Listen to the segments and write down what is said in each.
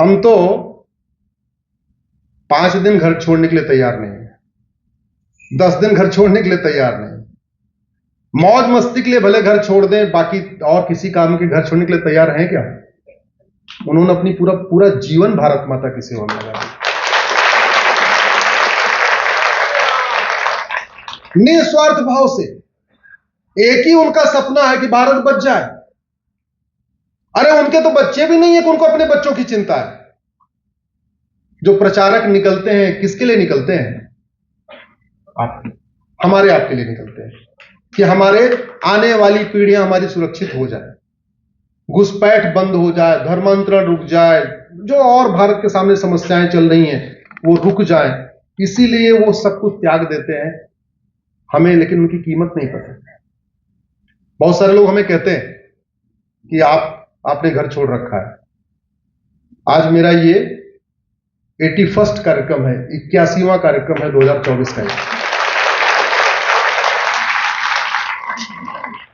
हम तो 5 दिन घर छोड़ने के लिए तैयार नहीं है, 10 दिन घर छोड़ने के लिए तैयार नहीं, मौज मस्ती के लिए भले घर छोड़ दें, बाकी और किसी काम के घर छोड़ने के लिए तैयार हैं क्या? उन्होंने अपनी पूरा जीवन भारत माता की सेवा में लगा दिया, निस्वार्थ भाव से। एक ही उनका सपना है कि भारत बच जाए। अरे उनके तो बच्चे भी नहीं है कि उनको अपने बच्चों की चिंता है। जो प्रचारक निकलते हैं, किसके लिए निकलते हैं? हमारे आपके लिए निकलते हैं कि हमारे आने वाली पीढ़ियां हमारी सुरक्षित हो जाए, घुसपैठ बंद हो जाए, धर्मांतरण रुक जाए, जो और भारत के सामने समस्याएं चल रही हैं वो रुक जाए। इसीलिए वो सब कुछ त्याग देते हैं। हमें लेकिन उनकी कीमत नहीं पता। बहुत सारे लोग हमें कहते हैं कि आपने घर छोड़ रखा है। आज मेरा ये 81वां कार्यक्रम है, 81वां कार्यक्रम है 2024 का।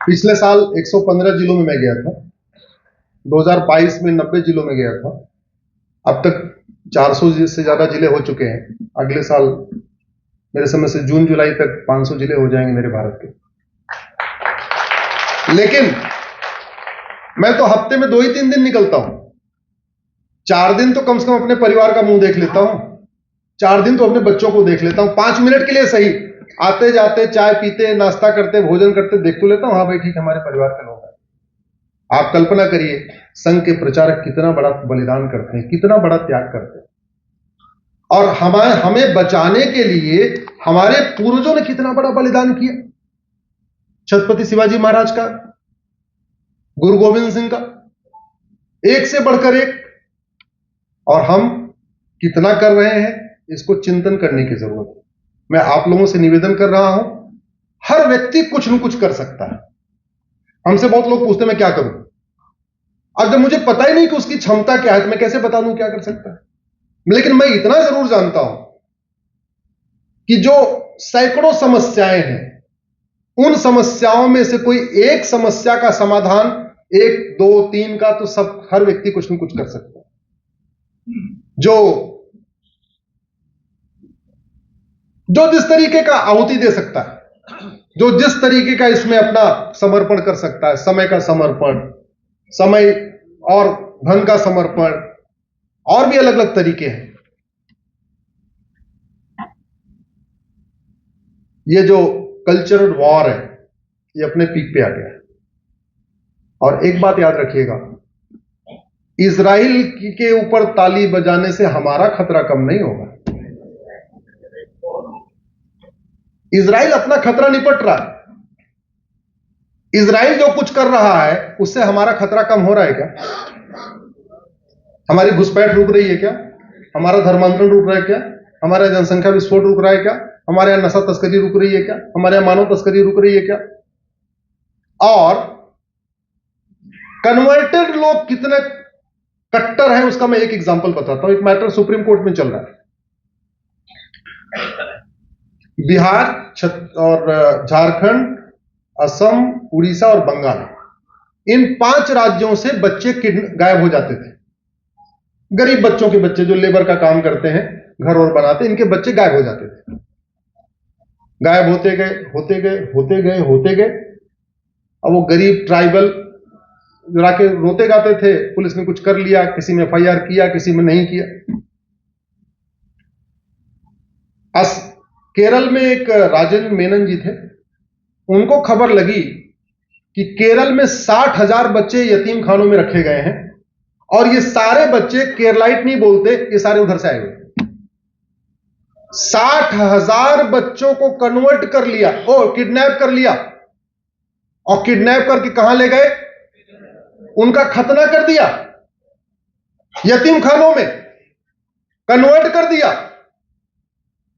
पिछले साल 115 जिलों में मैं गया था, 2022 में 90 जिलों में गया था। अब तक 400 से ज्यादा जिले हो चुके हैं। अगले साल मेरे समय से जून जुलाई तक 500 जिले हो जाएंगे मेरे भारत के। लेकिन मैं तो हफ्ते में 2 ही 3 दिन निकलता हूं। 4 दिन तो कम से कम अपने परिवार का मुंह देख लेता हूं, 4 दिन तो अपने बच्चों को देख लेता हूं। 5 मिनट के लिए सही, आते जाते चाय पीते, नाश्ता करते, भोजन करते देख तो लेता हूं, हाँ भाई ठीक, हमारे परिवार के लोग हैं। आप कल्पना करिए, संघ के प्रचारक कितना बड़ा बलिदान करते हैं, कितना बड़ा त्याग करते हैं। और हमें बचाने के लिए हमारे पूर्वजों ने कितना बड़ा बलिदान किया। छत्रपति शिवाजी महाराज का, गुरु गोविंद सिंह का, एक से बढ़कर एक। और हम कितना कर रहे हैं, इसको चिंतन करने की जरूरत है। मैं आप लोगों से निवेदन कर रहा हूं, हर व्यक्ति कुछ न कुछ कर सकता है। हमसे बहुत लोग पूछते हैं मैं क्या करूं। अब जब मुझे पता ही नहीं कि उसकी क्षमता क्या है तो मैं कैसे बता दूं क्या कर सकता है। लेकिन मैं इतना जरूर जानता हूं कि जो सैकड़ों समस्याएं हैं, उन समस्याओं में से कोई एक समस्या का समाधान, 1 2 3 का, तो सब हर व्यक्ति कुछ न कुछ कर सकता है। जो जिस तरीके का आहुति दे सकता है, जो जिस तरीके का इसमें अपना समर्पण कर सकता है, समय का समर्पण, समय और धन का समर्पण, और भी अलग अलग तरीके हैं। ये जो कल्चरल वॉर है, ये अपने पीक पे आ गया है। और एक बात याद रखिएगा, इजराइल के ऊपर ताली बजाने से हमारा खतरा कम नहीं होगा। इजराइल अपना खतरा निपट रहा है। इजराइल जो कुछ कर रहा है उससे हमारा खतरा कम हो रहा है क्या? हमारी घुसपैठ रुक रही है क्या? हमारा धर्मांतरण रुक रहा है क्या? हमारा जनसंख्या विस्फोट रुक रहा है क्या? हमारे यहां नशा तस्करी रुक रही है क्या? हमारे यहां मानव तस्करी रुक रही है क्या? और कन्वर्टेड लोग कितने कट्टर हैं उसका मैं एक एग्जांपल बताता हूं। एक मैटर सुप्रीम कोर्ट में चल रहा है। बिहार और झारखंड, असम, उड़ीसा और बंगाल, इन 5 राज्यों से बच्चे गायब हो जाते थे। गरीब बच्चों के बच्चे जो लेबर का काम करते हैं, घर और बनाते, इनके बच्चे गायब हो जाते थे। गायब होते गए होते गए होते गए होते गए। अब वो गरीब ट्राइबल जाके रोते गाते थे, पुलिस ने कुछ कर लिया, किसी में FIR किया, किसी में नहीं किया। केरल में एक राजेंद्र मेनन जी थे, उनको खबर लगी कि केरल में 60,000 बच्चे यतीम खानों में रखे गए हैं, और ये सारे बच्चे केरलाइट नहीं बोलते, ये सारे उधर से आए हुए। 60,000 बच्चों को कन्वर्ट कर लिया, किडनैप कर लिया, और किडनैप करके कहां ले गए? उनका खतना कर दिया, यतीम खानों में कन्वर्ट कर दिया।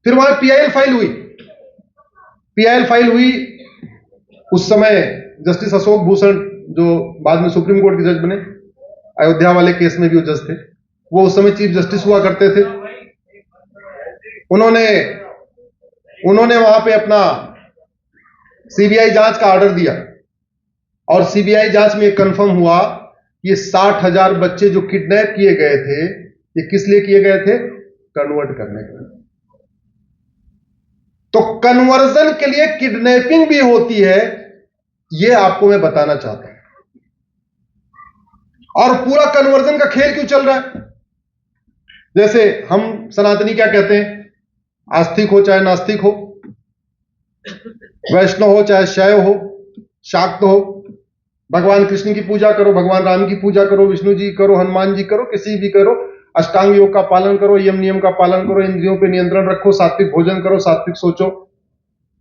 फिर वहां PIL फाइल हुई। उस समय जस्टिस अशोक भूषण, जो बाद में सुप्रीम कोर्ट के जज बने, अयोध्या वाले केस में भी वो जज थे, वो उस समय चीफ जस्टिस हुआ करते थे। उन्होंने वहां पे अपना CBI जांच का ऑर्डर दिया, और CBI जांच में कंफर्म हुआ ये 60,000 बच्चे जो किडनैप किए गए थे, ये किस लिए किए गए थे? कन्वर्ट करने के लिए। तो कन्वर्जन के लिए किडनैपिंग भी होती है, ये आपको मैं बताना चाहता हूं। और पूरा कन्वर्जन का खेल क्यों चल रहा है? जैसे हम सनातनी क्या कहते हैं, आस्तिक हो चाहे नास्तिक हो, वैष्णव हो चाहे शैव हो, शाक्त हो, भगवान कृष्ण की पूजा करो, भगवान राम की पूजा करो, विष्णु जी करो, हनुमान जी करो, किसी भी करो, अष्टांग योग का पालन करो, यम नियम का पालन करो, इंद्रियों पे नियंत्रण रखो, सात्विक भोजन करो, सात्विक सोचो,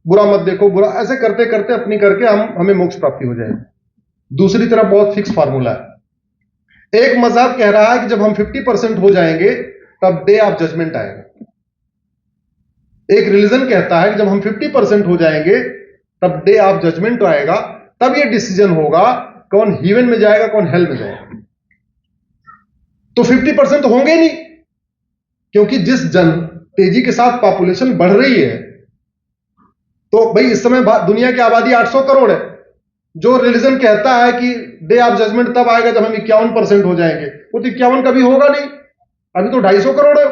बुरा मत देखो, बुरा, ऐसे करते करते अपनी करके हमें मोक्ष प्राप्ति हो जाएगी। दूसरी तरफ बहुत फिक्स फार्मूला है। एक मजहब कह रहा है कि जब हम 50% हो जाएंगे तब डे ऑफ जजमेंट आएगा। एक रिलीजन कहता है कि जब हम 50% हो जाएंगे तब डे ऑफ जजमेंट आएगा, तब यह डिसीजन होगा कौन हेवन में जाएगा कौन हेल में जाएगा। तो 50% तो होंगे नहीं, क्योंकि जिस तेजी के साथ पॉपुलेशन बढ़ रही है, तो भाई इस समय दुनिया की आबादी 800 करोड़ है। जो रिलीजन कहता है कि डे ऑफ जजमेंट तब आएगा जब हम 51% हो जाएंगे, वो तो 51 कभी होगा नहीं, अभी तो 250 करोड़ है,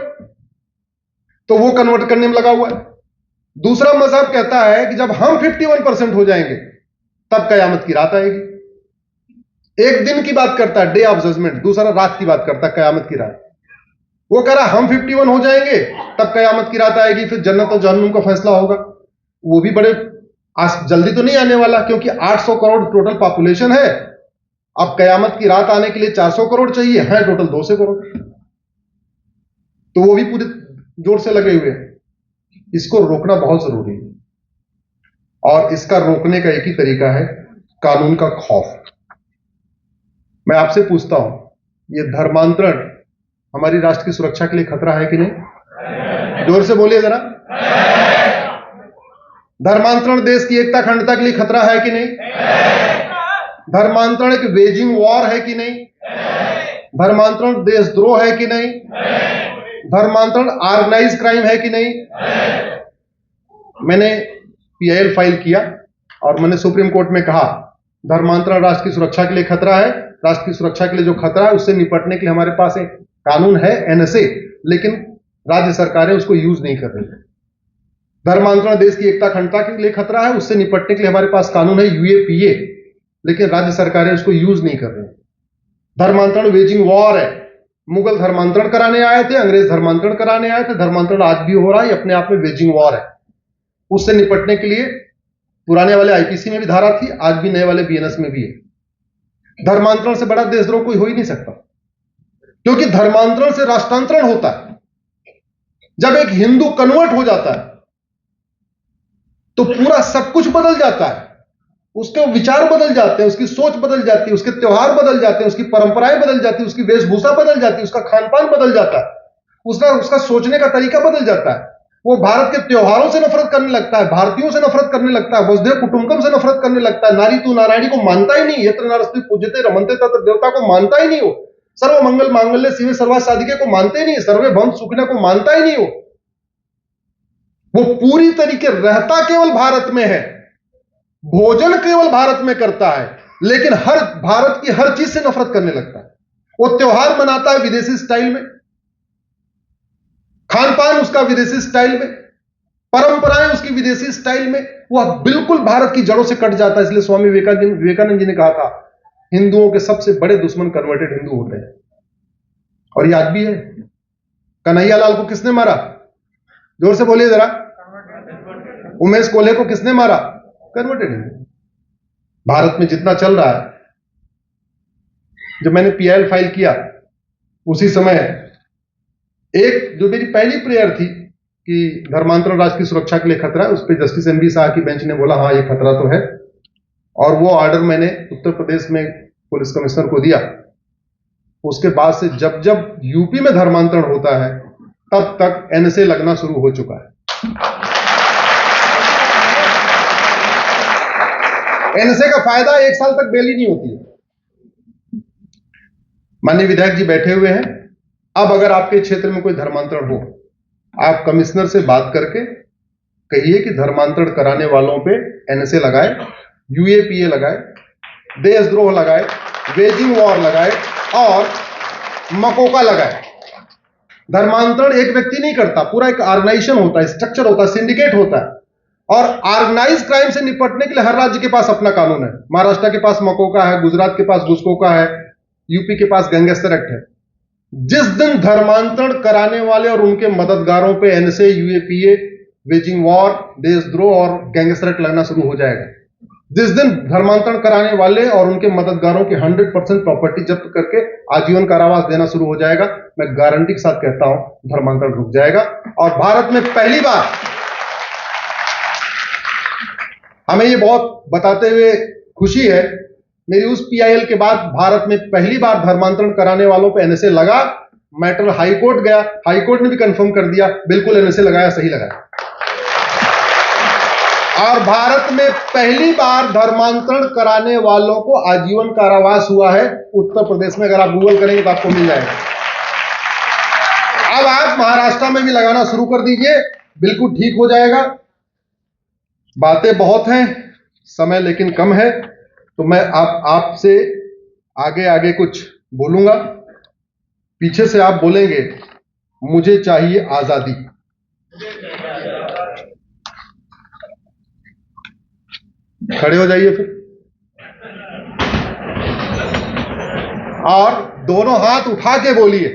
तो वो कन्वर्ट करने में लगा हुआ है। दूसरा मजहब कहता है कि जब हम 51% हो जाएंगे तब कयामत की रात आएगी। एक दिन की बात करता है डे ऑफ जजमेंट, दूसरा रात की बात करता है कयामत की रात। वो कह रहा हम 51 हो जाएंगे तब कयामत की रात आएगी, फिर जन्नत और जहन्नुम का फैसला होगा। वो भी बड़े जल्दी तो नहीं आने वाला, क्योंकि 800 करोड़ टोटल पॉपुलेशन है। अब कयामत की रात आने के लिए 400 करोड़ चाहिए, है टोटल 200 करोड़, तो वो भी पूरे जोर से लगे हुए हैं। इसको रोकना बहुत जरूरी है, और इसका रोकने का एक ही तरीका है, कानून का खौफ। मैं आपसे पूछता हूं, ये धर्मांतरण हमारी राष्ट्र की सुरक्षा के लिए खतरा है कि नहीं? जोर से बोलिए जरा। धर्मांतरण देश की एकता अखंडता के लिए खतरा है कि नहीं? धर्मांतरण एक वेजिंग वॉर है कि नहीं? धर्मांतरण देशद्रोह है कि नहीं? धर्मांतरण ऑर्गेनाइज क्राइम है कि नहीं? मैंने पीआईएल फाइल किया और मैंने सुप्रीम कोर्ट में कहा धर्मांतरण राष्ट्र की सुरक्षा के लिए खतरा है। राष्ट्र की सुरक्षा के लिए जो खतरा है उससे निपटने के लिए हमारे पास एक कानून है, एनएसए, लेकिन राज्य सरकारें उसको यूज नहीं कर रही है। धर्मांतरण देश की एकता अखंडता के लिए खतरा है, उससे निपटने के लिए हमारे पास कानून है यूएपीए, लेकिन राज्य सरकारें उसको यूज नहीं कर रही। धर्मांतरण वेजिंग वॉर है। मुगल धर्मांतरण कराने आए थे, अंग्रेज धर्मांतरण कराने आए थे, धर्मांतरण आज भी हो रहा है, अपने आप में वेजिंग वॉर है। उससे निपटने के लिए पुराने वाले आईपीसी में भी धारा थी, आज भी नए वाले बीएनएस में भी है। धर्मांतरण से बड़ा देशद्रोह कोई हो ही नहीं सकता, क्योंकि धर्मांतरण से राष्ट्रांतरण होता है। जब एक हिंदू कन्वर्ट हो जाता है तो पूरा सब कुछ बदल जाता है, उसके विचार बदल जाते हैं, उसकी सोच बदल जाती है, उसके त्योहार बदल जाते हैं, उसकी परंपराएं बदल जाती है, उसकी वेशभूषा बदल जाती है, उसका खानपान बदल जाता है, उसका सोचने का तरीका बदल जाता है। वो भारत के त्योहारों से नफरत करने लगता है, भारतीयों से नफरत करने लगता है, वसुधैव कुटुंबकम से नफरत करने लगता है, नारी तू नारायणी को मानता ही नहीं, यत्र नारस्ति पूज्यते रमन्ते तत्र देवता को मानता ही नहीं हो, सर्व मंगल मांगल्य शिवे सर्वा साधिके को मानते ही नहीं, सर्वे भवन्तु सुखिनः को मानता ही नहीं हो। वो पूरी तरीके रहता केवल भारत में है, भोजन केवल भारत में करता है, लेकिन हर भारत की हर चीज से नफरत करने लगता है। वो त्योहार मनाता है विदेशी स्टाइल में, खानपान उसका विदेशी स्टाइल में, परंपराएं उसकी विदेशी स्टाइल में, वह बिल्कुल भारत की जड़ों से कट जाता है। इसलिए स्वामी विवेकानंद जी ने कहा था हिंदुओं के सबसे बड़े दुश्मन कन्वर्टेड हिंदू होते हैं, और ये आज भी है। कन्हैया लाल को किसने मारा? जोर से बोलिए जरा। उमेश कोल्हे को किसने मारा? कन्वर्टेड हिंदू। भारत में जितना चल रहा है, जब मैंने पीआईएल फाइल किया उसी समय एक जो मेरी पहली प्रेयर थी कि धर्मांतरण राष्ट्र की सुरक्षा के लिए खतरा है, उस पर जस्टिस एनबी शाह की बेंच ने बोला हाँ ये खतरा तो है, और वो ऑर्डर मैंने उत्तर प्रदेश में पुलिस कमिश्नर को दिया। उसके बाद से जब जब यूपी में धर्मांतरण होता है तब तक एनएसए लगना शुरू हो चुका है। एनएसए का फायदा 1 साल तक बेल ही नहीं होती है। माननीय विधायक जी बैठे हुए हैं, अब अगर आपके क्षेत्र में कोई धर्मांतरण हो, आप कमिश्नर से बात करके कहिए कि धर्मांतरण कराने वालों पे एनएसए लगाए, यूएपीए लगाए, देशद्रोह लगाए, वेजिंग वॉर लगाए और मकोका लगाए। धर्मांतरण एक व्यक्ति नहीं करता, पूरा एक ऑर्गेनाइजेशन होता है, स्ट्रक्चर होता है, सिंडिकेट होता है। और ऑर्गेनाइज क्राइम से निपटने के लिए हर राज्य के पास अपना कानून है। महाराष्ट्र के पास मकोका है, गुजरात के पास घुसकोका है, यूपी के पास गैंगस्टर एक्ट है। जिस दिन धर्मांतरण कराने वाले और उनके मददगारों पे एनएसए, यूएपीए, वेजिंग वॉर, देशद्रोह और गैंगस्टर एक्ट लगना शुरू हो जाएगा, जिस दिन धर्मांतरण कराने वाले और उनके मददगारों की 100% प्रॉपर्टी जब्त करके आजीवन कारावास देना शुरू हो जाएगा, मैं गारंटी के साथ कहता हूं धर्मांतरण रुक जाएगा। और भारत में पहली बार, हमें ये बहुत बताते हुए खुशी है, मेरी उस पीआईएल के बाद भारत में पहली बार धर्मांतरण कराने वालों पे एनएसए लगा। मैटर हाई कोर्ट गया, हाई कोर्ट ने भी कंफर्म कर दिया बिल्कुल एनएसए लगाया, सही लगाया। और भारत में पहली बार धर्मांतरण कराने वालों को आजीवन कारावास हुआ है उत्तर प्रदेश में। अगर आप गूगल करेंगे तो आपको मिल जाएगा। अब आप महाराष्ट्र में भी लगाना शुरू कर दीजिए, बिल्कुल ठीक हो जाएगा। बातें बहुत हैं, समय लेकिन कम है, तो मैं आपसे आगे आगे कुछ बोलूंगा। पीछे से आप बोलेंगे मुझे चाहिए आजादी। खड़े हो जाइए फिर, और दोनों हाथ उठा के बोलिए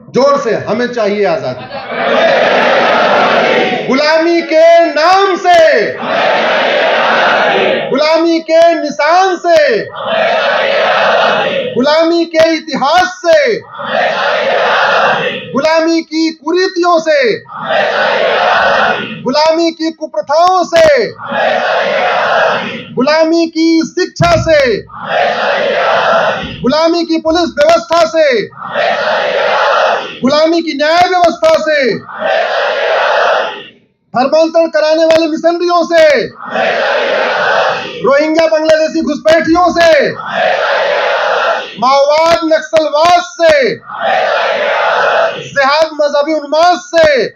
जोर से, हमें चाहिए आजादी। गुलामी के नाम से, गुलामी के निशान से, गुलामी के इतिहास से, गुलामी की कुरीतियों से, गुलामी की कुप्रथाओं से, गुलामी की शिक्षा से, गुलामी की पुलिस व्यवस्था से, गुलामी की न्याय व्यवस्था से, धर्मांतरण कराने वाले मिशनरियों से, रोहिंग्या बांग्लादेशी घुसपैठियों से, माओवाद नक्सलवाद से, जिहाद मजहबी उन्माद से,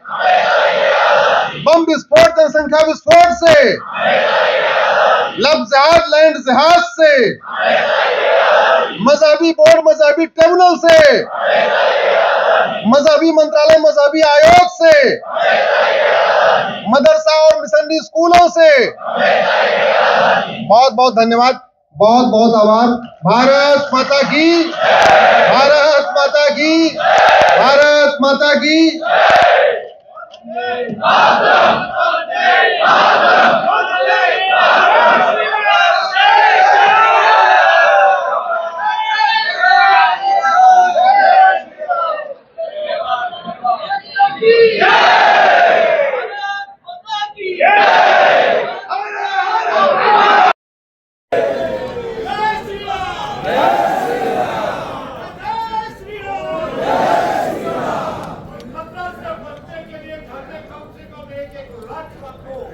बम विस्फोट जनसंख्या विस्फोट से, लब जिहाद लैंड जिहाद से, मजहबी बोर्ड मजहबी ट्रिब्यूनल से, मजहबी मंत्रालय मजहबी आयोग से, मदरसा और मिशनरी स्कूलों से। बहुत बहुत धन्यवाद, बहुत बहुत आभार। भारत माता की, भारत माता की, भारत माता की। के लिए घर में कम से कम एक लाख रखो।